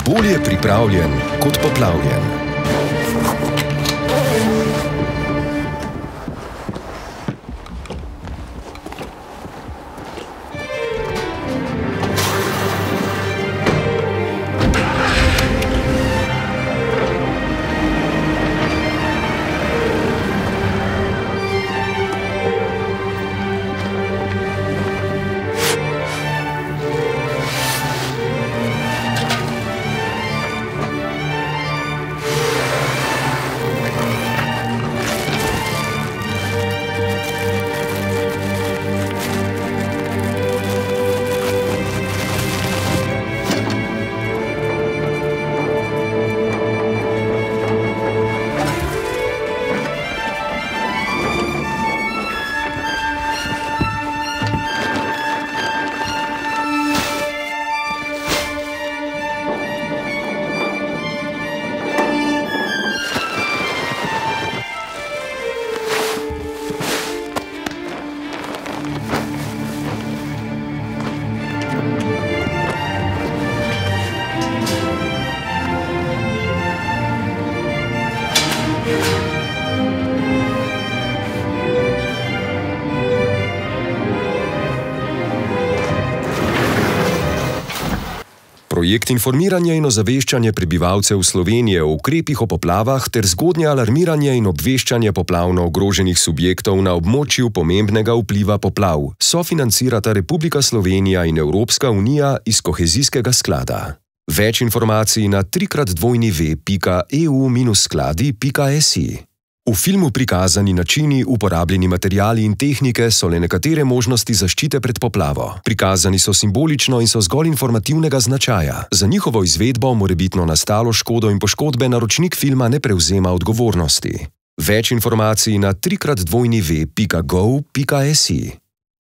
Bolje pripravljen kot poplavljen. Projekt informiranja in ozaveščanja prebivalcev Slovenije o ukrepih o poplavah ter zgodnje alarmiranje in obveščanje poplavno ogroženih subjektov na območju pomembnega vpliva poplav sofinancirata Republika Slovenija in Evropska unija iz kohezijskega sklada. Več informacij na www.eu-skladi.si. V filmu prikazani načini, uporabljeni materiali in tehnike so le nekatere možnosti zaščite pred poplavo. Prikazani so simbolično in so zgolj informativnega značaja. Za njihovo izvedbo morebitno nastalo škodo in poškodbe naročnik filma ne prevzema odgovornosti. Več informacij na www.gov.si.